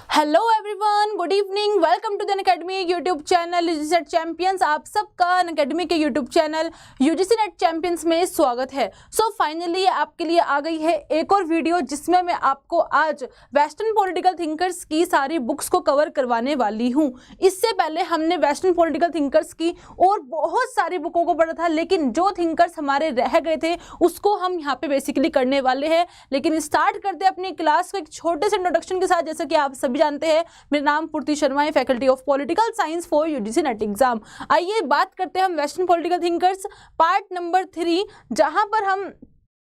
Hello everyone, good evening, welcome to the Unacademy YouTube channel UGC NET champions. आप सबका Unacademy के YouTube channel UGC NET champions में स्वागत है। So finally आपके लिए आ गई है एक और वीडियो जिसमें मैं आपको आज वेस्टर्न पॉलिटिकल थिंकर्स की सारी बुक्स को कवर करवाने वाली हूँ। इससे पहले हमने वेस्टर्न पॉलिटिकल थिंकर्स की और बहुत सारी बुकों को पढ़ा था, लेकिन जो थिंकर्स हमारे रह गए थे उसको हम यहाँ पे बेसिकली करने वाले हैं। लेकिन स्टार्ट करते हैं अपनी क्लास को एक छोटे से इंट्रोडक्शन के साथ। जैसे कि आप सभी जानते हैं, मेरा नाम पूर्ति शर्मा है, faculty of political science for UGC net exam. आइए बात करते हैं हम western political thinkers part number 3, जहां पर हम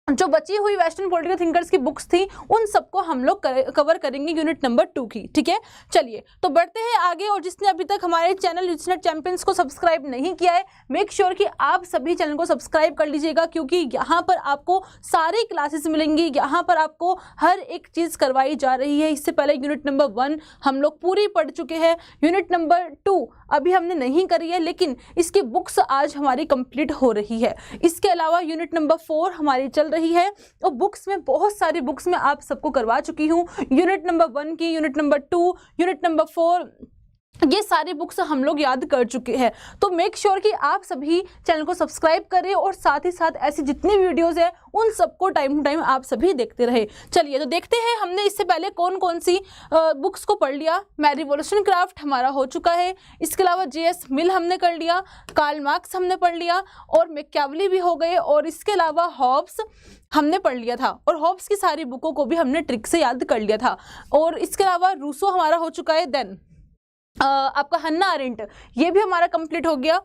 जो बची हुई वेस्टर्न पॉलिटिकल थिंकर्स की बुक्स थी उन सबको हम लोग कवर करेंगे यूनिट नंबर 2 की। ठीक है, चलिए तो बढ़ते हैं आगे। और जिसने अभी तक हमारे चैनल यूजीसी नेट चैंपियंस को सब्सक्राइब नहीं किया है, मेक श्योर कि आप सभी चैनल को सब्सक्राइब कर लीजिएगा, क्योंकि यहाँ पर आपको सारी क्लासेस मिलेंगी, यहाँ पर आपको हर एक चीज़ करवाई जा रही है। इससे पहले यूनिट नंबर 1 हम लोग पूरी पढ़ चुके हैं, यूनिट नंबर 2 अभी हमने नहीं करी है, लेकिन इसकी बुक्स आज हमारी कंप्लीट हो रही है। इसके अलावा यूनिट नंबर 4 हमारी चल रही है और बुक्स में बहुत सारी बुक्स में आप सबको करवा चुकी हूँ। यूनिट नंबर 1 की, यूनिट नंबर 2, यूनिट नंबर 4, ये सारी बुक्स हम लोग याद कर चुके हैं। तो मेक श्योर कि आप सभी चैनल को सब्सक्राइब करें और साथ ही साथ ऐसी जितनी वीडियोस हैं उन सबको टाइम टू टाइम आप सभी देखते रहे। चलिए तो देखते हैं हमने इससे पहले कौन कौन सी बुक्स को पढ़ लिया। मैरी वॉलस्टोनक्राफ्ट हमारा हो चुका है, इसके अलावा जे.एस. मिल हमने कर लिया, कार्ल मार्क्स हमने पढ़ लिया और मैकियावेली भी हो गए, और इसके अलावा हॉब्स हमने पढ़ लिया था और हॉब्स की सारी बुकों को भी हमने ट्रिक से याद कर लिया था। और इसके अलावा रूसो हमारा हो चुका है, देन आपका हन्ना अरेंट ये भी हमारा कंप्लीट हो गया,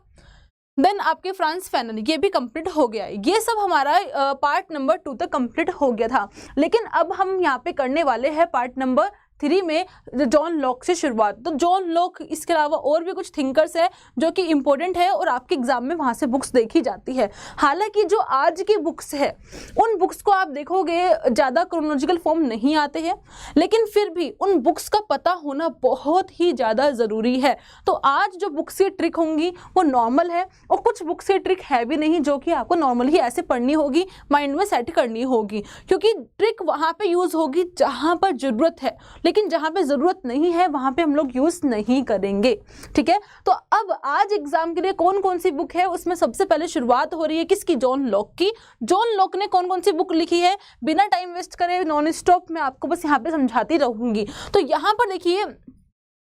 देन आपके फ्रांस फैनन ये भी कंप्लीट हो गया। ये सब हमारा पार्ट नंबर 2 तक कंप्लीट हो गया था। लेकिन अब हम यहाँ पे करने वाले हैं पार्ट नंबर 3 में जॉन लॉक से शुरुआत। तो जॉन लॉक, इसके अलावा और भी कुछ थिंकर्स है जो कि इंपॉर्टेंट है और आपके एग्जाम में वहाँ से बुक्स देखी जाती है। हालांकि जो आज की बुक्स है उन बुक्स को आप देखोगे ज़्यादा क्रोनोलॉजिकल फॉर्म नहीं आते हैं, लेकिन फिर भी उन बुक्स का पता होना बहुत ही ज़्यादा ज़रूरी है। तो आज जो बुक्स की ट्रिक होंगी वो नॉर्मल है और कुछ बुक्स की ट्रिक है भी नहीं, जो कि आपको नॉर्मली ऐसे पढ़नी होगी, माइंड में सेट करनी होगी, क्योंकि ट्रिक वहाँ पे यूज़ होगी जहाँ पर ज़रूरत है, लेकिन जहाँ पे ज़रूरत नहीं है वहाँ पे हम लोग यूज़ नहीं करेंगे। ठीक है, तो अब आज एग्जाम के लिए कौन कौन सी बुक है उसमें सबसे पहले शुरुआत हो रही है किसकी? जॉन लॉक की। जॉन लॉक ने कौन कौन सी बुक लिखी है, बिना टाइम वेस्ट करे नॉन स्टॉप मैं आपको बस यहाँ पे समझाती रहूँगी। तो यहाँ पर देखिए,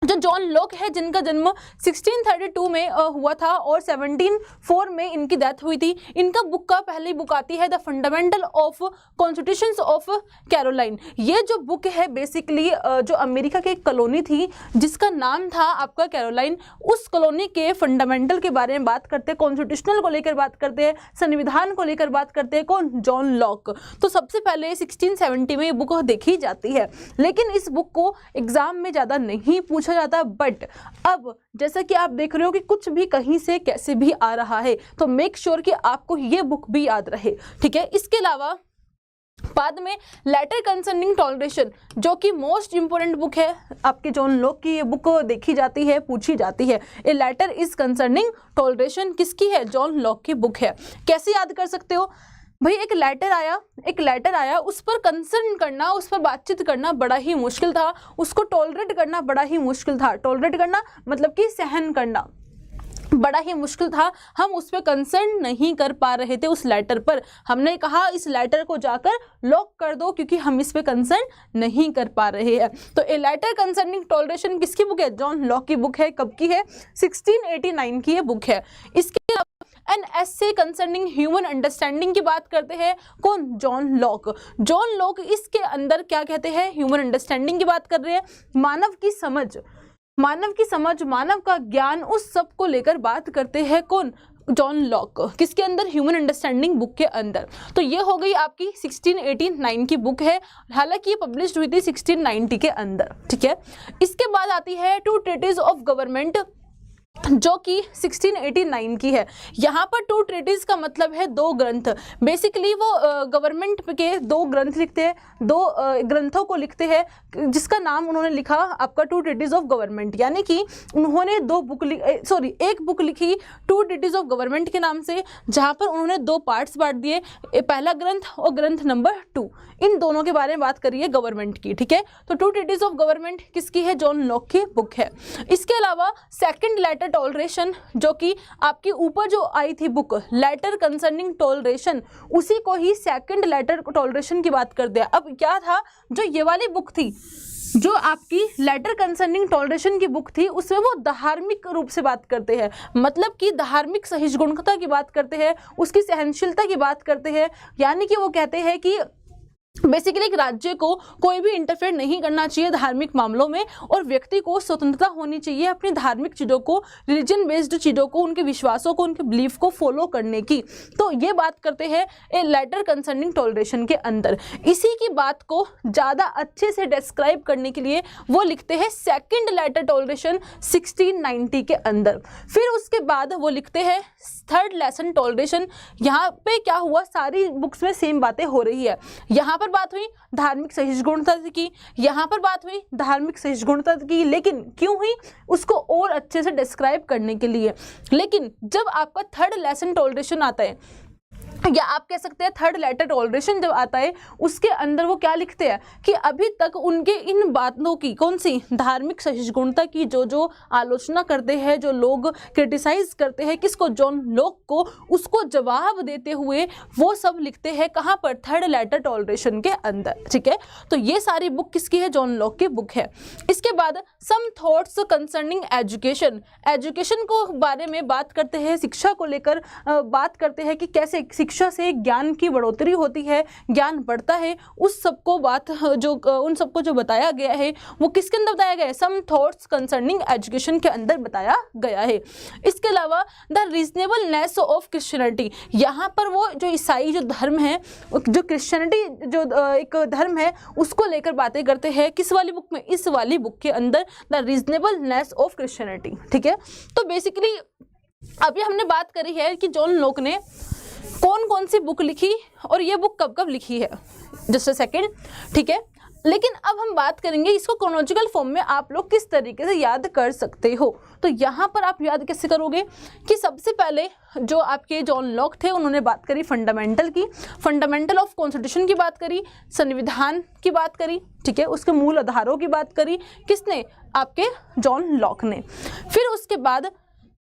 जो जॉन लॉक है जिनका जन्म 1632 में हुआ था और 1704 में इनकी डेथ हुई थी। इनका बुक का पहली बुक आती है the fundamental of constitutions of Caroline. ये जो बुक है बेसिकली जो अमेरिका की एक कॉलोनी थी जिसका नाम था आपका कैरोलाइन, उस कॉलोनी के फंडामेंटल के बारे में बात करते हैं, कॉन्स्टिट्यूशनल को लेकर बात करते हैं, संविधान को लेकर बात करते हैं। कौन? John Locke. तो सबसे पहले 1670 में ये बुक देखी जाती है, लेकिन इस बुक को एग्जाम में ज़्यादा नहीं पूछा जाता। बट अब जैसा कि आप देख रहे हो कि कुछ भी कहीं से कैसे भी आ रहा है, तो मेक श्योर कि आपको ये बुक भी याद रहे। ठीक है, इसके अलावा बाद में लेटर कंसर्निंग टॉलरेशन, जो कि मोस्ट इंपोर्टेंट बुक है आपके जॉन लॉक की, ये बुक देखी जाती है, पूछी जाती है। A letter is concerning toleration किसकी है? जॉन लॉक की बुक है। कैसे याद कर सकते हो भाई? एक लेटर आया, उस पर कंसर्न करना, उस पर बातचीत करना बड़ा ही मुश्किल था, उसको टॉलरेट करना बड़ा ही मुश्किल था। टॉलरेट करना मतलब कि सहन करना बड़ा ही मुश्किल था। हम उस पर कंसर्न नहीं कर पा रहे थे उस लेटर पर। हमने कहा इस लेटर को जाकर लॉक कर दो, क्योंकि हम इस पे कंसर्न नहीं कर पा रहे हैं। तो ए लेटर कंसर्निंग टॉलरेशन किसकी बुक है? जॉन लॉक की बुक है। कब की है? 1689 की ये बुक है। इसके an essay concerning human understanding की बात करते हैं। कौन? John Locke. जॉन लॉक इसके अंदर क्या कहते हैं? ह्यूमन अंडरस्टैंडिंग की बात कर रहे हैं। मानव की समझ, मानव का ज्ञान, उस सब को लेकर बात करते हैं। कौन? John Locke. किसके अंदर? ह्यूमन अंडरस्टैंडिंग बुक के अंदर। तो ये हो गई आपकी 1689 की बुक है, हालांकि ये पब्लिश हुई थी 1690 के अंदर। ठीक है, इसके बाद आती है टू ट्रीटीज ऑफ गवर्नमेंट जो कि 1689 की है। यहाँ पर टू ट्रीटीज का मतलब है दो ग्रंथ। बेसिकली वो गवर्नमेंट के दो ग्रंथ लिखते हैं, दो ग्रंथों को लिखते हैं, जिसका नाम उन्होंने लिखा आपका टू ट्रीटीज ऑफ गवर्नमेंट, यानी कि उन्होंने एक बुक लिखी टू ट्रीटीज ऑफ गवर्नमेंट के नाम से, जहाँ पर उन्होंने दो पार्ट्स बांट दिए, पहला ग्रंथ और ग्रंथ नंबर 2, इन दोनों के बारे में बात करिए गवर्नमेंट की, ठीक है। तो टू ट्रीटीज ऑफ गवर्नमेंट किसकी है? जॉन लॉक की बुक है। इसके अलावा सेकंड लेटर टॉलरेशन, जो कि आपके ऊपर जो आई थी बुक लेटर कंसर्निंग टॉलरेशन, उसी को ही सेकंड लेटर टॉलरेशन की बात कर दिया। अब क्या था, जो ये वाली बुक थी, जो आपकी लेटर कंसर्निंग टॉलरेशन की बुक थी, उसमें वो धार्मिक रूप से बात करते हैं, मतलब कि धार्मिक सहिष्णुता की बात करते हैं, उसकी सहनशीलता की बात करते हैं, यानी कि वो कहते हैं कि बेसिकली एक राज्य को कोई भी इंटरफेयर नहीं करना चाहिए धार्मिक मामलों में, और व्यक्ति को स्वतंत्रता होनी चाहिए अपनी धार्मिक चीज़ों को, रिलीजन बेस्ड चीज़ों को, उनके विश्वासों को, उनके बिलीफ को फॉलो करने की। तो ये बात करते हैं ए लेटर कंसर्निंग टॉलरेशन के अंदर। इसी की बात को ज़्यादा अच्छे से डिस्क्राइब करने के लिए वो लिखते हैं सेकेंड लेटर टॉलरेशन 1690 के अंदर। फिर उसके बाद वो लिखते हैं थर्ड लेसन टॉलरेशन। यहाँ पे क्या हुआ, सारी बुक्स में सेम बातें हो रही है। यहाँ पर बात हुई धार्मिक सहिष्णुता की, यहाँ पर बात हुई धार्मिक सहिष्णुता की, लेकिन क्यों हुई, उसको और अच्छे से डिस्क्राइब करने के लिए। लेकिन जब आपका थर्ड लेसन टॉलरेशन आता है, या आप कह सकते हैं थर्ड लेटर टॉलरेशन जब आता है, उसके अंदर वो क्या लिखते हैं कि अभी तक उनके इन बातों की, कौन सी, धार्मिक सहिष्णुता की जो आलोचना करते हैं, जो लोग क्रिटिसाइज करते हैं किसको, जॉन लॉक को, उसको जवाब देते हुए वो सब लिखते हैं कहाँ पर, थर्ड लेटर टॉलरेशन के अंदर, ठीक है। तो ये सारी बुक किसकी है? जॉन लॉक की बुक है। इसके बाद some thoughts concerning education, education को बारे में बात करते हैं, शिक्षा को लेकर बात करते हैं कि कैसे शिक्षा से ज्ञान की बढ़ोतरी होती है, ज्ञान बढ़ता है, उस सबको बात जो उन सबको जो बताया गया है वो किसके अंदर बताया गया है? सम थॉट्स कंसर्निंग एजुकेशन के अंदर बताया गया है। इसके अलावा द रीजनेबलनेस ऑफ क्रिश्चियनिटी, यहाँ पर वो जो ईसाई जो धर्म है, जो क्रिश्चियनिटी जो एक धर्म है, उसको लेकर बातें करते हैं। किस वाली बुक में? इस वाली बुक के अंदर, द रीजनेबलनेस ऑफ क्रिश्चियनिटी, ठीक है। तो बेसिकली अभी हमने बात करी है कि जॉन लॉक ने कौन कौन सी बुक लिखी और ये बुक कब कब लिखी है, जस्ट अ सेकेंड, ठीक है। लेकिन अब हम बात करेंगे इसको क्रोनोलॉजिकल फॉर्म में आप लोग किस तरीके से याद कर सकते हो। तो यहाँ पर आप याद कैसे करोगे कि सबसे पहले जो आपके जॉन लॉक थे, उन्होंने बात करी फंडामेंटल की, फंडामेंटल ऑफ कॉन्स्टिट्यूशन की बात करी, संविधान की बात करी, ठीक है, उसके मूल आधारों की बात करी, किसने? आपके जॉन लॉक ने। फिर उसके बाद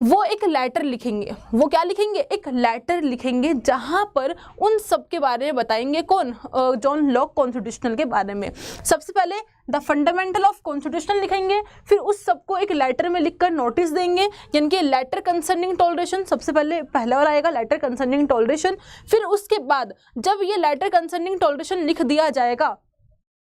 वो एक लेटर लिखेंगे, वो क्या लिखेंगे? एक लेटर लिखेंगे, जहां पर उन सब के बारे में बताएंगे, कौन? जॉन लॉक कॉन्स्टिट्यूशनल के बारे में। सबसे पहले द फंडामेंटल ऑफ कॉन्स्टिट्यूशन लिखेंगे, फिर उस सबको एक लेटर में लिखकर नोटिस देंगे, यानी कि लेटर कंसर्निंग टॉलरेशन, सबसे पहले पहला वाला आएगा लेटर कंसर्निंग टॉलरेशन। फिर उसके बाद जब ये लेटर कंसर्निंग टॉलरेशन लिख दिया जाएगा,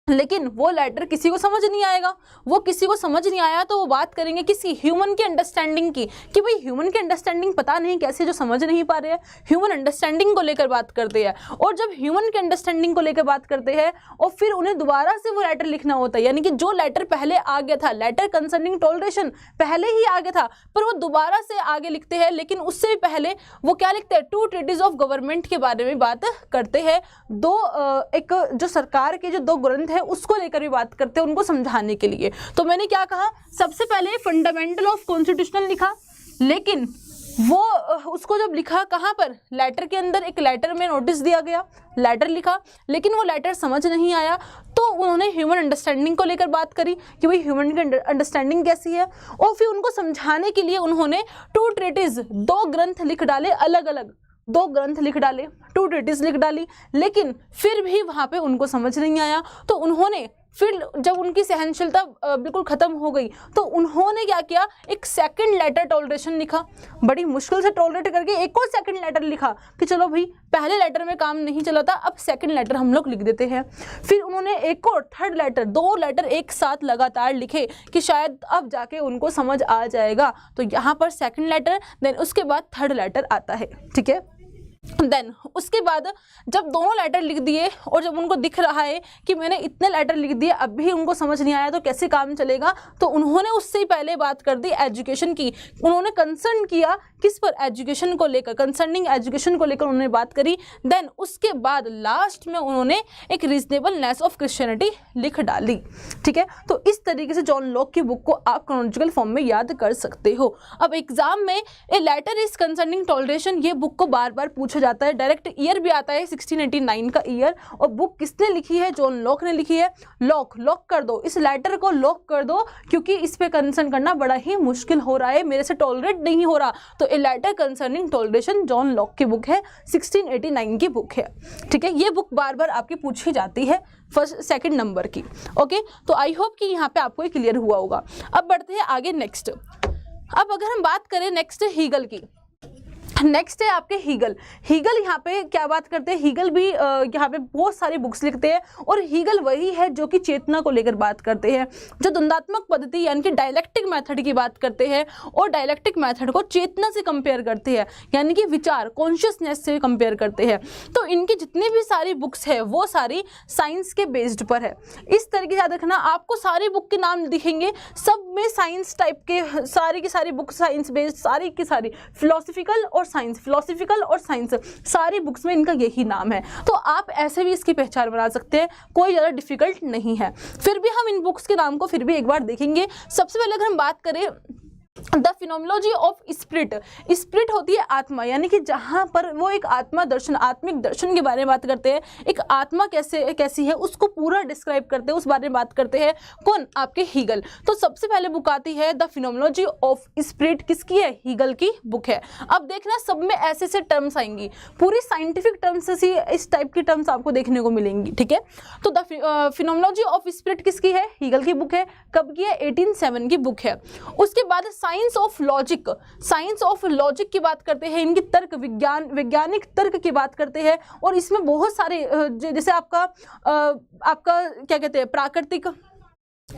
लेकिन वो लेटर किसी को समझ नहीं आएगा, वो किसी को समझ नहीं आया तो वो बात करेंगे किसी ह्यूमन की अंडरस्टैंडिंग की, कि भाई ह्यूमन की अंडरस्टैंडिंग पता नहीं कैसे जो समझ नहीं पा रहे हैं, ह्यूमन अंडरस्टैंडिंग को लेकर बात करते हैं। और जब ह्यूमन की अंडरस्टैंडिंग को लेकर बात करते हैं और फिर उन्हें दोबारा से वो लेटर लिखना होता है, यानी कि जो लेटर पहले आ गया था, लेटर कंसर्निंग टॉलरेशन पहले ही आ गया था, पर वो दोबारा से आगे लिखते हैं, लेकिन उससे भी पहले वो क्या लिखते हैं? टू ट्रीटीज ऑफ गवर्नमेंट के बारे में बात करते हैं। एक जो सरकार के जो दो ग्रंथ उसको लेकर भी बात करते हैं, उनको समझाने के लिए। तो मैंने क्या कहा, सबसे पहले फंडामेंटल ऑफ कॉन्स्टिट्यूशनल लिखा, लेकिन वो उसको जब लिखा कहाँ पर? लेटर के अंदर, एक लेटर में नोटिस दिया गया, लेटर लिखा, लेकिन वो लेटर समझ नहीं आया, तो उन्होंने ह्यूमन अंडरस्टैंडिंग को लेकर बात करी कि भाई ह्यूमन की अंडरस्टैंडिंग कैसी है, और फिर उनको समझाने के लिए उन्होंने टू ट्रीटीज, दो ग्रंथ लिख डाले, अलग अलग दो ग्रंथ लिख डाले, टू ट्रीटीज लिख डाली, लेकिन फिर भी वहाँ पे उनको समझ नहीं आया। तो उन्होंने फिर जब उनकी सहनशीलता बिल्कुल ख़त्म हो गई, तो उन्होंने क्या किया? एक सेकंड लेटर टॉलरेशन लिखा, बड़ी मुश्किल से टॉलरेट करके एक और सेकंड लेटर लिखा कि चलो भाई पहले लेटर में काम नहीं चला था, अब सेकंड लेटर हम लोग लिख देते हैं। फिर उन्होंने एक और थर्ड लेटर, दो लेटर एक साथ लगातार लिखे कि शायद अब जाके उनको समझ आ जाएगा। तो यहाँ पर सेकंड लेटर, देन उसके बाद थर्ड लेटर आता है, ठीक है। देन उसके बाद जब दोनों लेटर लिख दिए और जब उनको दिख रहा है कि मैंने इतने लेटर लिख दिए अब भी उनको समझ नहीं आया तो कैसे काम चलेगा, तो उन्होंने उससे ही पहले बात कर दी एजुकेशन की। उन्होंने कंसर्न किया किस पर, एजुकेशन को लेकर, कंसर्निंग एजुकेशन को लेकर उन्होंने बात करी। देन उसके बाद लास्ट में उन्होंने एक रीजनेबलनेस ऑफ क्रिश्चियनिटी लिख डाली। ठीक है, तो इस तरीके से जॉन लॉक की बुक को आप क्रोनोलॉजिकल फॉर्म में याद कर सकते हो। अब एग्जाम में a letter is concerning toleration, ये बुक को बार बार पूछा जाता है। डायरेक्ट ईयर भी आता है 1689 का ईयर, और बुक किसने लिखी है, जॉन लॉक ने लिखी है। लॉक कर दो, इस लेटर को लॉक कर दो, क्योंकि इस पे कंसर्न करना बड़ा ही मुश्किल हो रहा है, मेरे से टॉलरेट नहीं हो रहा। तो a letter concerning toleration John Locke की बुक है, 1689 की बुक है। ठीक है, ये बुक बार बार आपकी पूछी जाती है फर्स्ट सेकंड नंबर की। ओके, तो आई होप कि यहाँ पे आपको क्लियर हुआ होगा। अब बढ़ते हैं आगे नेक्स्ट। अब अगर हम बात करें नेक्स्ट हीगल की, नेक्स्ट है आपके हीगल। हीगल यहाँ पे क्या बात करते हैं, हीगल भी यहाँ पे बहुत सारी बुक्स लिखते हैं, और हीगल वही है जो कि चेतना को लेकर बात करते हैं, जो द्वंदात्मक पद्धति यानी कि डायलेक्टिक मेथड की बात करते हैं, और डायलेक्टिक मेथड को चेतना से कंपेयर करते हैं, यानी कि विचार कॉन्शियसनेस से कंपेयर करते हैं। तो इनकी जितनी भी सारी बुक्स है वो सारी साइंस के बेस्ड पर है। इस तरीके से याद रखना, आपको सारी बुक के नाम दिखेंगे, सब में साइंस टाइप के सारी की सारी बुक साइंस बेस्ड, सारी की सारी फिलोसफिकल और साइंस, फिलोसफिकल और साइंस, सारी बुक्स में इनका यही नाम है। तो आप ऐसे भी इसकी पहचान बना सकते हैं, कोई ज़्यादा डिफिकल्ट नहीं है। फिर भी हम इन बुक्स के नाम को फिर भी एक बार देखेंगे। सबसे पहले अगर हम बात करें the phenomenology of spirit, spirit होती है आत्मा, यानी कि जहाँ पर वो एक आत्मा दर्शन, आत्मिक दर्शन के बारे में बात करते हैं, एक आत्मा कैसी है उसको पूरा डिस्क्राइब करते हैं, उस बारे में बात करते हैं। कौन, आपके हीगल। तो सबसे पहले बुक आती है द फिनोमिनोलॉजी ऑफ स्पिरिट, किसकी है, हीगल की बुक है। अब देखना सब में ऐसे ऐसे टर्म्स आएंगी, पूरी साइंटिफिक टर्म्स से इस टाइप की टर्म्स आपको देखने को मिलेंगी। ठीक है, तो द फिनोमिनोलॉजी ऑफ स्पिरिट किसकी है, हीगल की बुक है। कब की है, 1807 की बुक है। उसके बाद science of logic, science of logic की बात करते हैं, इनकी तर्क विज्ञान, वैज्ञानिक तर्क की बात करते हैं, और इसमें बहुत सारे जैसे आपका क्या कहते हैं,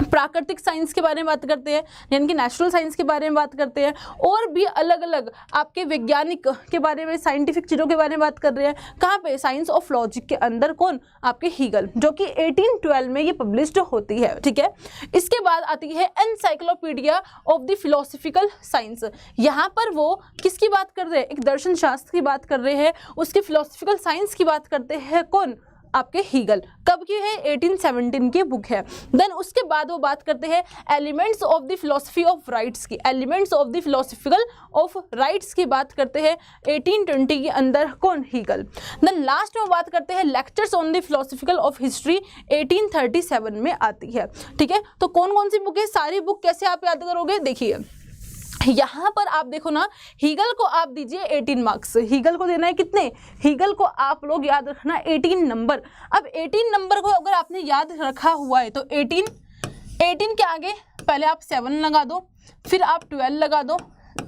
प्राकृतिक साइंस के बारे में बात करते हैं, यानी कि नेचुरल साइंस के बारे में बात करते हैं, और भी अलग अलग आपके वैज्ञानिक के बारे में, साइंटिफिक चीज़ों के बारे में बात कर रहे हैं। कहाँ पे, साइंस ऑफ लॉजिक के अंदर। कौन, आपके हीगल, जो कि 1812 में ये पब्लिश्ड होती है। ठीक है, इसके बाद आती है encyclopedia of the philosophical science. यहाँ पर वो किसकी बात कर रहे हैं, एक दर्शन शास्त्र की बात कर रहे हैं, उसके फिलोसफिकल साइंस की बात करते हैं। कौन, आपके हीगल। कब की है, 1817 की बुक है। देन उसके बाद वो बात करते हैं elements of the philosophy of rights की, elements of the philosophical of rights की बात करते हैं 1820 के अंदर। कौन, हीगल। देन लास्ट में बात करते हैं lectures on the philosophical of history, 1837 में आती है। ठीक है, तो कौन कौन सी बुक है, सारी बुक कैसे आप याद करोगे, देखिए यहाँ पर आप देखो ना, हीगल को आप दीजिए 18 मार्क्स, हीगल को देना है कितने, हीगल को आप लोग याद रखना 18 नंबर। अब 18 नंबर को अगर आपने याद रखा हुआ है तो 18 के आगे पहले आप 7 लगा दो, फिर आप 12 लगा दो,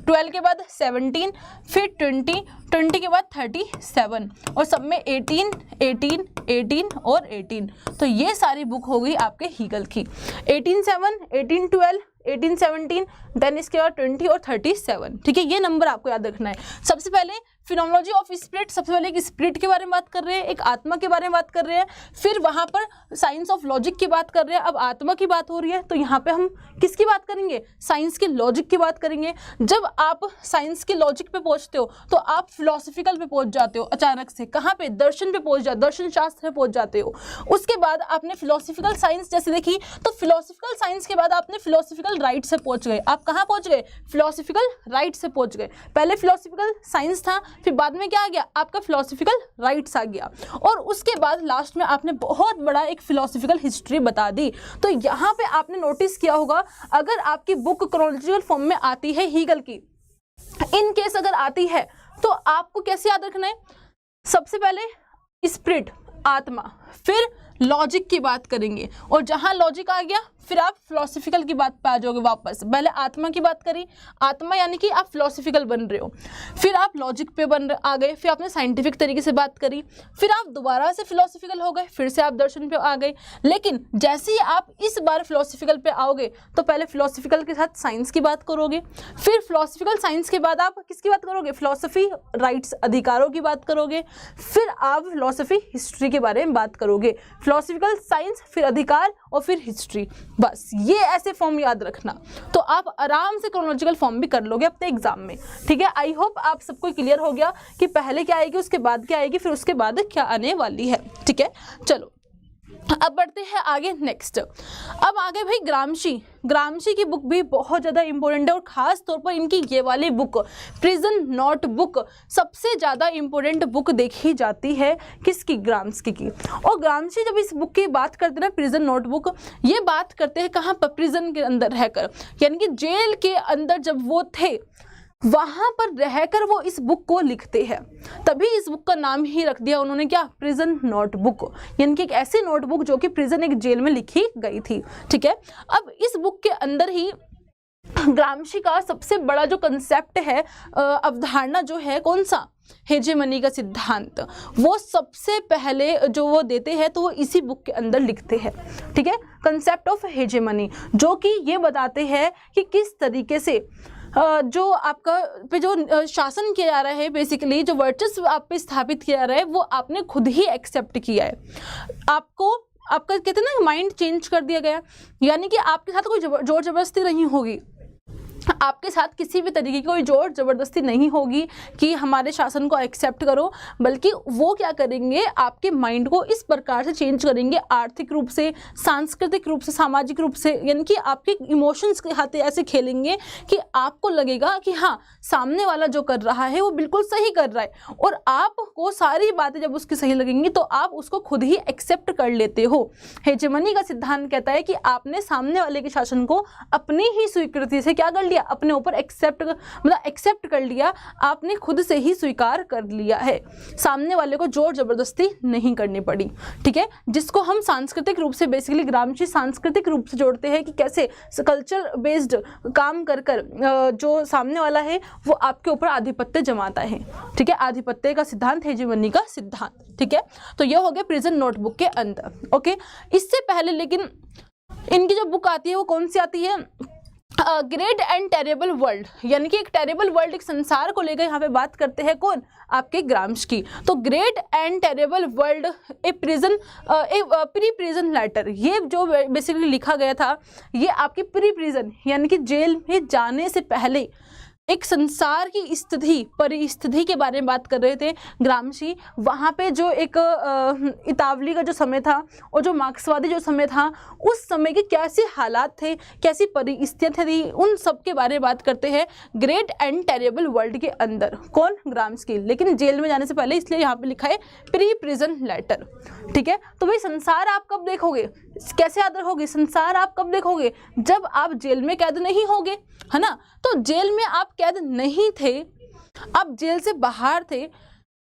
12 के बाद 17, फिर 20 के बाद 37, और सब में 18 और 18। तो ये सारी बुक हो गई आपके हीगल की, 1807, 1812, 1817, देन इसके बाद 20 और 37। ठीक है, ये नंबर आपको याद रखना है। सबसे पहले फिनोमिनोलॉजी ऑफ स्पिरिट, सबसे पहले एक स्पिरिट के बारे में बात कर रहे हैं, एक आत्मा के बारे में बात कर रहे हैं, फिर वहाँ पर साइंस ऑफ लॉजिक की बात कर रहे हैं। अब आत्मा की बात हो रही है तो यहाँ पे हम किसकी बात करेंगे, साइंस के लॉजिक की बात करेंगे। जब आप साइंस के लॉजिक पे पहुँचते हो तो आप फिलोसफिकल पे पहुँच जाते हो अचानक से, कहाँ पे, दर्शन पे पहुँच जाते, दर्शन शास्त्र पे पहुँच जाते हो। उसके बाद आपने फिलोसफिकल साइंस जैसे देखी, तो फिलोसफिकल साइंस के बाद आपने फिलोसफिकल राइट से पहुँच गए। आप कहाँ पहुँच गए, फिलोसफिकल राइट से पहुँच गए। पहले फिलोसफिकल साइंस था, फिर बाद में क्या आ गया, आपका फिलोसफिकल राइट्स आ गया, और उसके बाद लास्ट में आपने बहुत बड़ा एक फिलोसफिकल हिस्ट्री बता दी। तो यहाँ पे आपने नोटिस किया होगा, अगर आपकी बुक क्रोनोलॉजिकल फॉर्म में आती है हीगल की, इन केस अगर आती है तो आपको कैसे याद रखना है, सबसे पहले स्पिरिट, आत्मा, फिर लॉजिक की बात करेंगे, और जहां लॉजिक आ गया फिर आप फिलोसफिकल की बात पे आ जाओगे वापस। पहले आत्मा की बात करी, आत्मा यानी कि आप फिलोसफिकल बन रहे हो, फिर आप लॉजिक पे आ गए, फिर आपने साइंटिफिक तरीके से बात करी, फिर आप दोबारा से फिलोसफिकल हो गए, फिर से आप दर्शन पे आ गए। लेकिन जैसे ही आप इस बार फिलोसफिकल पे आओगे तो पहले फिलोसफिकल के साथ साइंस की बात करोगे, फिर फिलोसफिकल साइंस के बाद आप किसकी बात करोगे, फिलोसफी राइट्स अधिकारों की बात करोगे, फिर आप फिलोसफी हिस्ट्री के बारे में बात करोगे। फिलोसफिकल साइंस, फिर अधिकार और फिर हिस्ट्री, बस ये ऐसे फॉर्म याद रखना, तो आप आराम से क्रोनोलॉजिकल फॉर्म भी कर लोगे अपने एग्जाम में। ठीक है, आई होप आप सबको क्लियर हो गया कि पहले क्या आएगी, उसके बाद क्या आएगी, फिर उसके बाद क्या आने वाली है। ठीक है, चलो अब बढ़ते हैं आगे नेक्स्ट। अब आगे भाई ग्रामशी की बुक भी बहुत ज़्यादा इंपॉर्टेंट है, और ख़ास तौर पर इनकी ये वाली बुक प्रिजन नोटबुक सबसे ज़्यादा इंपॉर्टेंट बुक देखी जाती है किसकी, ग्रामशी की। और ग्रामशी जब इस बुक की बात करते हैं ना, प्रिजन नोटबुक, ये बात करते हैं कहाँ पर, प्रिजन के अंदर रहकर, यानी कि जेल के अंदर जब वो थे वहां पर रहकर वो इस बुक को लिखते हैं, तभी इस बुक का नाम ही रख दिया उन्होंने क्या, प्रिजन नोटबुक, यानी कि एक ऐसी नोटबुक जो कि प्रिजन एक जेल में लिखी गई थी। ठीक है, अब इस बुक के अंदर ही ग्रामशी का सबसे बड़ा जो कंसेप्ट है, अवधारणा जो है, कौन सा, हेजेमनी का सिद्धांत, वो सबसे पहले जो वो देते हैं तो वो इसी बुक के अंदर लिखते हैं। ठीक है, कंसेप्ट ऑफ हेजेमनी, जो कि ये बताते हैं कि किस तरीके से जो आपका पे जो शासन किया जा रहा है, बेसिकली जो वर्चस्व आप पे स्थापित किया जा रहा है, वो आपने खुद ही एक्सेप्ट किया है। आपका कहते हैं ना माइंड चेंज कर दिया गया, यानी कि आपके साथ कोई जोर जबरदस्ती नहीं होगी, आपके साथ किसी भी तरीके की कोई जोर ज़बरदस्ती नहीं होगी कि हमारे शासन को एक्सेप्ट करो, बल्कि वो क्या करेंगे, आपके माइंड को इस प्रकार से चेंज करेंगे, आर्थिक रूप से, सांस्कृतिक रूप से, सामाजिक रूप से, यानी कि आपके इमोशंस के हाथ ऐसे खेलेंगे कि आपको लगेगा कि हाँ, सामने वाला जो कर रहा है वो बिल्कुल सही कर रहा है, और आपको सारी बातें जब उसकी सही लगेंगी तो आप उसको खुद ही एक्सेप्ट कर लेते हो। हेजेमनी का सिद्धांत कहता है कि आपने सामने वाले के शासन को अपनी ही स्वीकृति से क्या कर लिया, अपने ऊपर एक्सेप्ट कर लिया, आपने खुद से ही स्वीकार कर लिया है, सामने वाले को जोर जबरदस्ती नहीं करनी पड़ी। ठीक है, जिसको हम सांस्कृतिक रूप से, बेसिकली ग्रामशी सांस्कृतिक रूप से जोड़ते हैं कि कैसे कल्चर बेस्ड काम कर जो सामने वाला है वो आपके ऊपर आधिपत्य जमाता है। ठीक है, आधिपत्य का सिद्धांत, हेजेमनी का सिद्धांत। ठीक है, तो ये हो गया प्रिजन नोटबुक के अंदर। ओके, इससे पहले लेकिन इनकी जो बुक आती है वो कौन सी आती है, ग्रेट एंड टेरेबल वर्ल्ड, यानी कि एक टेरेबल वर्ल्ड, एक संसार को लेकर यहाँ पे बात करते हैं, कौन, आपके ग्रामशी। तो great and terrible world a pre prison letter, ये जो बेसिकली लिखा गया था, ये आपकी प्री प्रिजन यानी कि जेल में जाने से पहले एक संसार की स्थिति, परिस्थिति के बारे में बात कर रहे थे ग्रामशी। वहाँ पे जो एक इतावली का जो समय था और जो मार्क्सवादी जो समय था, उस समय के कैसे हालात थे, कैसी परिस्थितियाँ थी, उन सब के बारे में बात करते हैं ग्रेट एंड टेरेबल वर्ल्ड के अंदर। कौन, ग्रामशी, लेकिन जेल में जाने से पहले, इसलिए यहाँ पे लिखा है प्री प्रिजन लेटर। ठीक है, तो भाई संसार आप कब देखोगे, कैसे याद रखोगे, संसार आप कब देखोगे, जब आप जेल में कैद नहीं होगे, है ना। तो जेल में आप कैद नहीं थे, आप जेल से बाहर थे,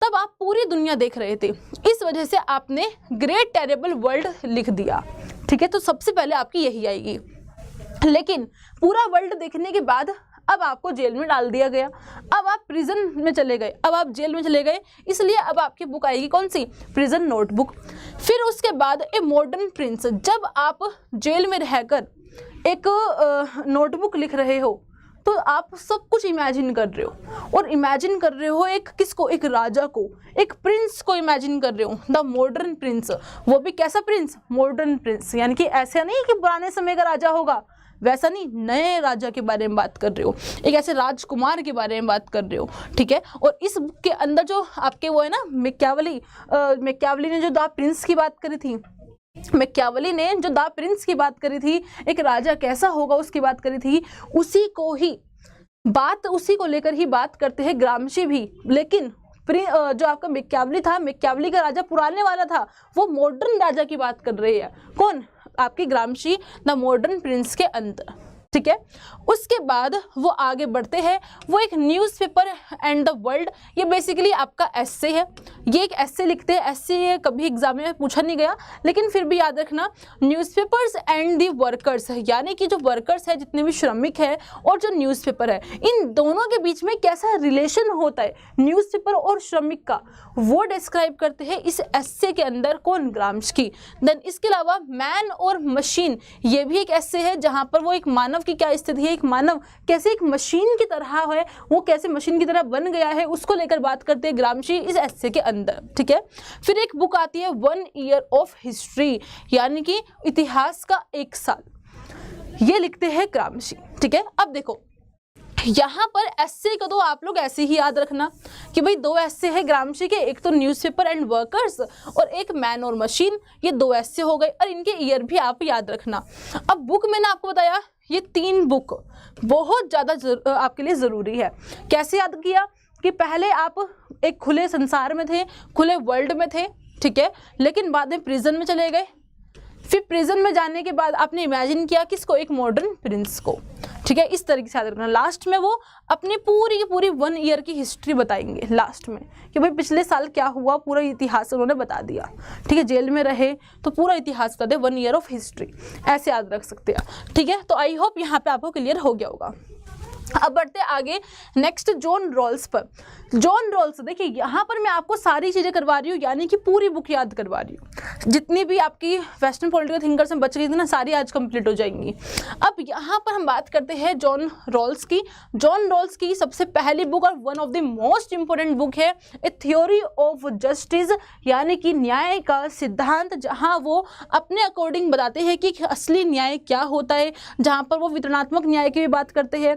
तब आप पूरी दुनिया देख रहे थे, इस वजह से आपने ग्रेट टेरेबल वर्ल्ड लिख दिया। ठीक है, तो सबसे पहले आपकी यही आएगी। लेकिन पूरा वर्ल्ड देखने के बाद अब आपको जेल में डाल दिया गया, अब आप प्रिजन में चले गए, अब आप जेल में चले गए, इसलिए अब आपकी बुक आएगी कौन सी, प्रिजन नोटबुक। फिर उसके बाद ए मॉडर्न प्रिंस, जब आप जेल में रहकर एक नोटबुक लिख रहे हो तो आप सब कुछ इमेजिन कर रहे हो, और इमेजिन कर रहे हो एक किसको, एक राजा को, एक प्रिंस को इमेजिन कर रहे हो, द मॉडर्न प्रिंस। वो भी कैसा प्रिंस, मॉडर्न प्रिंस, यानी कि ऐसा नहीं कि पुराने समय का राजा होगा, वैसा नहीं, नए राजा के बारे में बात कर रहे हो, एक ऐसे राजकुमार के बारे में बात कर रहे हो। ठीक है, और इस बुक के अंदर जो आपके वो है ना मैकियावेली ने जो द प्रिंस की बात करी थी, मैकियावेली ने जो द प्रिंस की बात करी थी, एक राजा कैसा होगा उसकी बात करी थी, उसी को लेकर ही बात करते हैं ग्रामशी भी। लेकिन जो आपका मैकियावेली था, मैकियावेली का राजा पुराने वाला था, वो मॉडर्न राजा की बात कर रही है, कौन, आपकी ग्रामशी द मॉडर्न प्रिंस के अंदर। ठीक है। उसके बाद वो आगे बढ़ते हैं, वो एक न्यूज़पेपर एंड द वर्ल्ड, ये बेसिकली आपका एस्से है। ये एक एस्से लिखते हैं, एस्से ये कभी एग्जाम में पूछा नहीं गया, लेकिन फिर भी याद रखना, न्यूज़पेपर्स एंड द वर्कर्स, यानी कि जो वर्कर्स है, जितने भी श्रमिक है और जो न्यूज़पेपर है, इन दोनों के बीच में कैसा रिलेशन होता है न्यूज़पेपर और श्रमिक का, वो डिस्क्राइब करते हैं इस एस्से के अंदर। कौन? ग्राम्स्की। देन इसके अलावा मैन और मशीन, ये भी एक एस्से है जहाँ पर वो एक मानव की क्या स्थिति है, एक मानव कैसे एक मशीन की तरह है, वो कैसे मशीन की तरह बन गया है, उसको लेकर बात करते हैं ग्राम्शी इस एस्से के अंदर। ठीक है। फिर एक बुक आती है 1 ईयर ऑफ हिस्ट्री, यानी कि इतिहास का 1 साल, ये लिखते हैं ग्राम्शी। ठीक है। अब देखो यहाँ पर एस्से को तो आप लोग ऐसे ही याद रखना कि भाई 2 एस्से है ग्राम्शी के, एक तो न्यूज़पेपर एंड वर्कर्स और एक मैन और मशीन, ये 2 एस्से हो गए और इनके ईयर भी आप याद रखना। अब बुक मैंने आपको बताया, ये 3 बुक बहुत ज़्यादा आपके लिए ज़रूरी है। कैसे याद किया कि पहले आप एक खुले संसार में थे, खुले वर्ल्ड में थे, ठीक है, लेकिन बाद में प्रिजन में चले गए। फिर प्रिजन में जाने के बाद आपने इमेजिन किया किसको? एक मॉडर्न प्रिंस को। ठीक है, इस तरीके से याद रखना। लास्ट में वो अपनी पूरी की पूरी 1 ईयर की हिस्ट्री बताएंगे लास्ट में कि भाई पिछले साल क्या हुआ, पूरा इतिहास उन्होंने बता दिया। ठीक है, जेल में रहे तो पूरा इतिहास बता दे, 1 ईयर ऑफ हिस्ट्री, ऐसे याद रख सकते हैं। ठीक है, तो आई होप यहाँ पे आपको क्लियर हो गया होगा। अब बढ़ते आगे नेक्स्ट जॉन रॉल्स पर। जॉन रॉल्स, देखिए यहाँ पर मैं आपको सारी चीज़ें करवा रही हूँ, यानी कि पूरी बुक याद करवा रही हूँ। जितनी भी आपकी वेस्टर्न पॉलिटिकल थिंकर्स में बच गई थी ना, सारी आज कंप्लीट हो जाएंगी। अब यहाँ पर हम बात करते हैं जॉन रॉल्स की। जॉन रॉल्स की सबसे पहली बुक और one of the most important book है ए थ्योरी ऑफ जस्टिस, यानी कि न्याय का सिद्धांत, जहाँ वो अपने अकॉर्डिंग बताते हैं कि असली न्याय क्या होता है, जहाँ पर वो वितरणात्मक न्याय की भी बात करते हैं,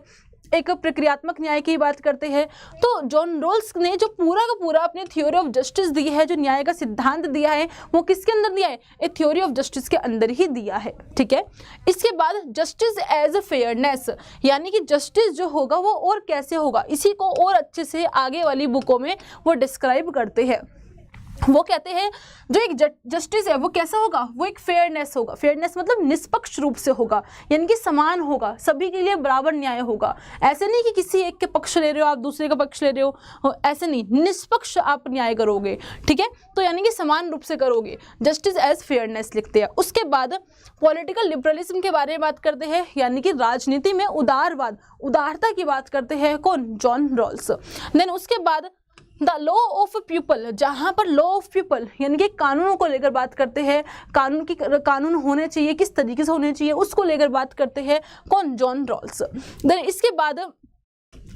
एक प्रक्रियात्मक न्याय की बात करते हैं। तो जॉन रॉल्स ने जो पूरा का पूरा अपने थ्योरी ऑफ जस्टिस दी है, जो न्याय का सिद्धांत दिया है, वो किसके अंदर दिया है? ए थ्योरी ऑफ जस्टिस के अंदर ही दिया है। ठीक है, इसके बाद जस्टिस एज अ फेयरनेस, यानी कि जस्टिस जो होगा वो और कैसे होगा, इसी को और अच्छे से आगे वाली बुकों में वो डिस्क्राइब करते हैं। वो कहते हैं जो एक जस्टिस है वो कैसा होगा? वो एक फेयरनेस होगा। फेयरनेस मतलब निष्पक्ष रूप से होगा, यानी कि समान होगा, सभी के लिए बराबर न्याय होगा। ऐसे नहीं कि किसी एक के पक्ष ले रहे हो आप, दूसरे का पक्ष ले रहे हो, ऐसे नहीं, निष्पक्ष आप न्याय करोगे। ठीक है, तो यानी कि समान रूप से करोगे, जस्टिस एज फेयरनेस लिखते हैं। उसके बाद पॉलिटिकल लिबरलिज्म के बारे में बात करते हैं, यानी कि राजनीति में उदारवाद, उदारता की बात करते हैं। कौन? John Rawls. देन उसके बाद द लॉ ऑफ पीपल, जहाँ पर लॉ ऑफ पीपल यानी कि कानूनों को लेकर बात करते हैं, कानून होने चाहिए, किस तरीके से होने चाहिए, उसको लेकर बात करते हैं। कौन? John Rawls. देन इसके बाद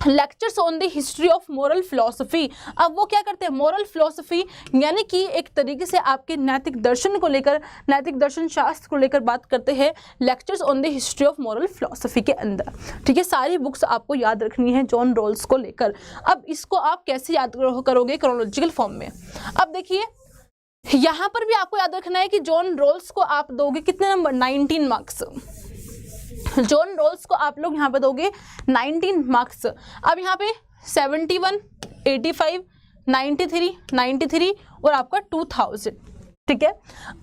lectures on the history of moral philosophy. अब वो क्या करते हैं? मोरल फिलोसफी यानी कि एक तरीके से आपके नैतिक दर्शन को लेकर, नैतिक दर्शन शास्त्र को लेकर बात करते हैं lectures on the history of moral philosophy के अंदर। ठीक है, सारी बुक्स आपको याद रखनी है जॉन रॉल्स को लेकर। अब इसको आप कैसे याद करोगे? क्रोनोलॉजिकल फॉर्म में। अब देखिए यहाँ पर भी आपको याद रखना है कि जॉन रॉल्स को आप दोगे कितने नंबर? 19 मार्क्स। जॉन रॉल्स को आप लोग यहाँ पे दोगे 19 मार्क्स। अब यहाँ पे 71, 85, 93 और आपका 2000। ठीक है,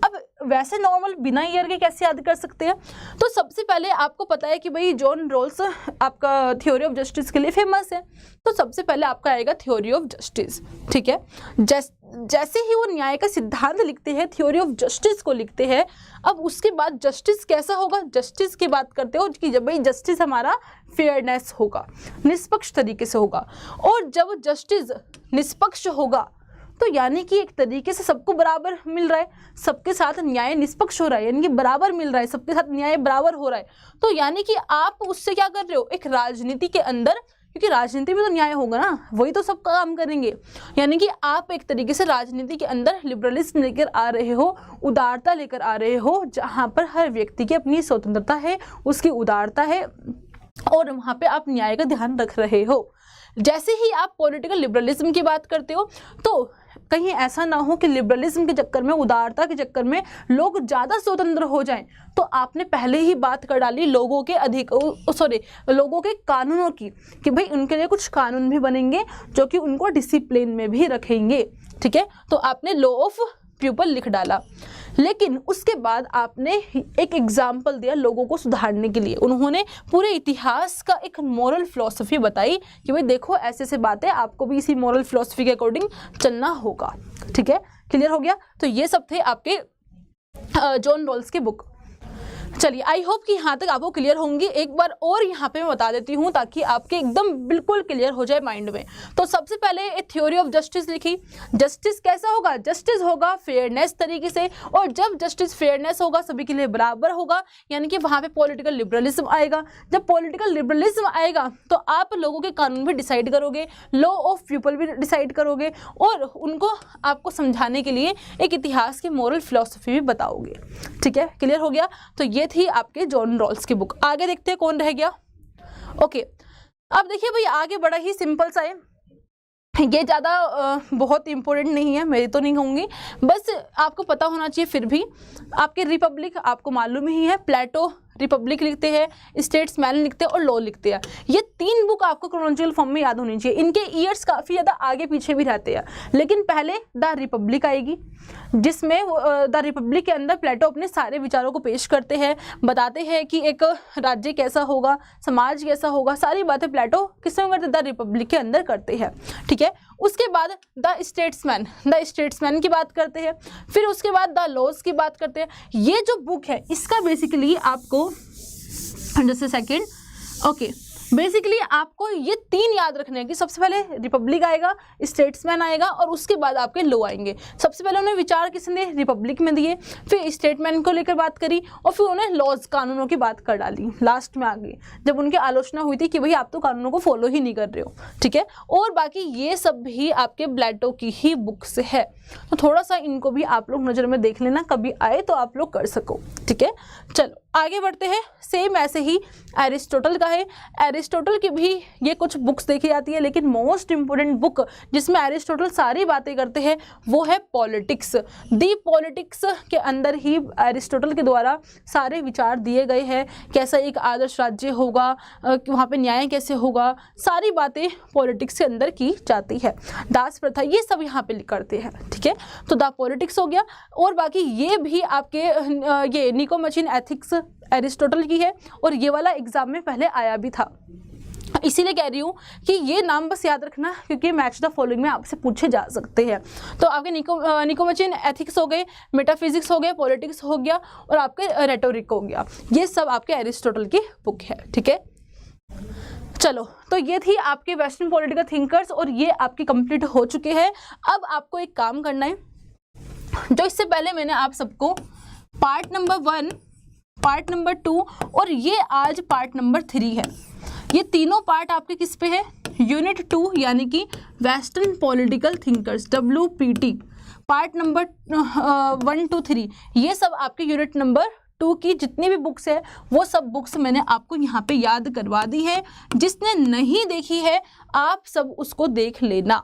अब वैसे नॉर्मल बिना ईयर के कैसे याद कर सकते हैं? तो सबसे पहले आपको पता है कि भाई जॉन रॉल्स आपका थ्योरी ऑफ जस्टिस के लिए फेमस है, तो सबसे पहले आपका आएगा थ्योरी ऑफ जस्टिस। ठीक है, जैसे ही वो न्याय का सिद्धांत लिखते हैं, थ्योरी ऑफ जस्टिस को लिखते हैं, अब उसके बाद जस्टिस कैसा होगा? जस्टिस की बात करते हो कि जब भाई जस्टिस हमारा फेयरनेस होगा, निष्पक्ष तरीके से होगा, और जब जस्टिस निष्पक्ष होगा तो यानी कि एक तरीके से सबको बराबर मिल रहा है, सबके साथ न्याय निष्पक्ष हो रहा है, यानी कि बराबर मिल रहा है, सबके साथ न्याय बराबर हो रहा है। तो यानी कि आप उससे क्या कर रहे हो? एक राजनीति के अंदर, क्योंकि राजनीति में तो न्याय होगा ना, वही तो सब काम करेंगे, यानी कि आप एक तरीके से राजनीति के अंदर लिबरलिज्म लेकर आ रहे हो, उदारता लेकर आ रहे हो, जहाँ पर हर व्यक्ति की अपनी स्वतंत्रता है, उसकी उदारता है, और वहाँ पे आप न्याय का ध्यान रख रहे हो। जैसे ही आप पॉलिटिकल लिबरलिज्म की बात करते हो, तो कहीं ऐसा ना हो कि लिबरलिज्म के चक्कर में, उदारता के चक्कर में लोग ज़्यादा स्वतंत्र हो जाएं, तो आपने पहले ही बात कर डाली लोगों के लोगों के कानूनों की, कि भाई उनके लिए कुछ कानून भी बनेंगे जो कि उनको डिसिप्लिन में भी रखेंगे। ठीक है, तो आपने लॉ ऑफ पीपल लिख डाला। लेकिन उसके बाद आपने एक एग्जाम्पल दिया लोगों को सुधारने के लिए। उन्होंने पूरे इतिहास का एक मॉरल फिलॉसफी बताई कि भाई देखो ऐसे ऐसे बातें, आपको भी इसी मॉरल फिलॉसफी के अकॉर्डिंग चलना होगा। ठीक है, क्लियर हो गया। तो ये सब थे आपके जॉन रॉल्स की बुक। चलिए, आई होप कि यहाँ तक आपको क्लियर होंगी। एक बार और यहाँ पे मैं बता देती हूँ ताकि आपके एकदम बिल्कुल क्लियर हो जाए माइंड में। तो सबसे पहले ए थ्योरी ऑफ जस्टिस लिखी। जस्टिस कैसा होगा? जस्टिस होगा फेयरनेस तरीके से, और जब जस्टिस फेयरनेस होगा सभी के लिए बराबर होगा, यानी कि वहाँ पे पॉलिटिकल लिबरलिज्म आएगा। जब पॉलिटिकल लिबरलिज्म आएगा तो आप लोगों के कानून भी डिसाइड करोगे, लॉ ऑफ पीपल भी डिसाइड करोगे, और उनको आपको समझाने के लिए एक इतिहास की मॉरल फिलॉसफी भी बताओगे। ठीक है, क्लियर हो गया। तो ये थी आपके जॉन रॉल्स की बुक। आगे देखते हैं कौन रह गया। ओके, अब देखिए भाई आगे बड़ा ही सिंपल सा है, ये ज़्यादा बहुत इंपॉर्टेंट नहीं है, मेरी तो नहीं कहूँगी, बस आपको पता होना चाहिए। फिर भी आपके रिपब्लिक आपको मालूम ही है, प्लेटो रिपब्लिक लिखते हैं, स्टेट्समैन लिखते हैं और लॉ लिखते हैं। ये 3 बुक आपको क्रोनोलॉजिकल फॉर्म में याद होनी चाहिए। इनके ईयर्स काफ़ी ज़्यादा आगे पीछे भी रहते हैं, लेकिन पहले द रिपब्लिक आएगी, जिसमें द रिपब्लिक के अंदर प्लेटो अपने सारे विचारों को पेश करते हैं, बताते हैं कि एक राज्य कैसा होगा, समाज कैसा होगा, सारी बातें प्लेटो किसमें करते हैं? द रिपब्लिक के अंदर करते हैं। ठीक है, उसके बाद द स्टेट्समैन की बात करते हैं, फिर उसके बाद द लॉज की बात करते हैं। ये जो बुक है इसका बेसिकली आपको just a second, okay, basically आपको ये 3 याद रखने हैं कि सबसे पहले रिपब्लिक आएगा, स्टेट्समैन आएगा, और उसके बाद आपके लॉ आएंगे। सबसे पहले उन्हें विचार किसने? रिपब्लिक में दिए, फिर स्टेटमैन को लेकर बात करी, और फिर उन्हें लॉज कानूनों की बात कर डाली लास्ट में आगे, जब उनकी आलोचना हुई थी कि भाई आप तो कानूनों को फॉलो ही नहीं कर रहे हो। ठीक है, और बाकी ये सब भी आपके प्लेटो की ही बुक्स है, तो थोड़ा सा इनको भी आप लोग नज़र में देख लेना, कभी आए तो आप लोग कर सको। ठीक है, चलो आगे बढ़ते हैं। सेम ऐसे ही एरिस्टोटल का है। एरिस्टोटल की भी ये कुछ बुक्स देखी जाती है, लेकिन मोस्ट इंपॉर्टेंट बुक जिसमें एरिस्टोटल सारी बातें करते हैं वो है पॉलिटिक्स। दी पॉलिटिक्स के अंदर ही एरिस्टोटल के द्वारा सारे विचार दिए गए हैं, कैसा एक आदर्श राज्य होगा, वहाँ पे न्याय कैसे होगा, सारी बातें पॉलिटिक्स के अंदर की जाती है। दास प्रथा ये सब यहाँ पे करते हैं। ठीक है, तो द पॉलिटिक्स हो गया, और बाकी ये भी आपके ये निकोमाचिन एथिक्स एरिस्टोटल की है, और ये वाला एग्जाम में पहले आया भी था, इसीलिए कह रही हूँ कि ये नाम बस याद रखना, क्योंकि मैच द फॉलोइंग में आपसे पूछे जा सकते हैं। तो आपके निकोमाचिन एथिक्स हो गए, मेटाफिजिक्स हो गए, पॉलिटिक्स हो गया, और आपके रेटोरिक हो गया, ये सब आपके एरिस्टोटल की बुक है। ठीक है, चलो, तो ये थी आपके वेस्टर्न पॉलिटिकल थिंकर्स, और ये आपके कंप्लीट हो चुके हैं। अब आपको एक काम करना है, जो इससे पहले मैंने आप सबको पार्ट नंबर 1, पार्ट नंबर 2 और ये आज पार्ट नंबर 3 है, ये तीनों पार्ट आपके किस पे है? यूनिट 2 यानी कि western political thinkers, WPT, part number 1, 2, 3, ये सब आपके यूनिट नंबर 2 की जितनी भी बुक्स है वो सब बुक्स मैंने आपको यहाँ पे याद करवा दी है। जिसने नहीं देखी है आप सब उसको देख लेना,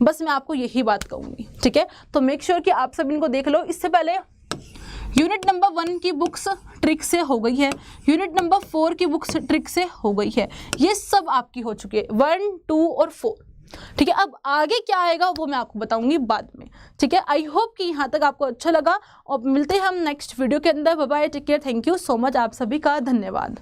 बस मैं आपको यही बात कहूँगी। ठीक है, तो मेक श्योर कि आप सब इनको देख लो। इससे पहले यूनिट नंबर 1 की बुक्स ट्रिक से हो गई है, यूनिट नंबर 4 की बुक्स ट्रिक से हो गई है, ये सब आपकी हो चुकी है 1, 2 और 4। ठीक है, अब आगे क्या आएगा वो मैं आपको बताऊंगी बाद में। ठीक है, आई होप कि यहाँ तक आपको अच्छा लगा, और मिलते हैं हम नेक्स्ट वीडियो के अंदर। Bye bye, take care, thank you so much, आप सभी का धन्यवाद।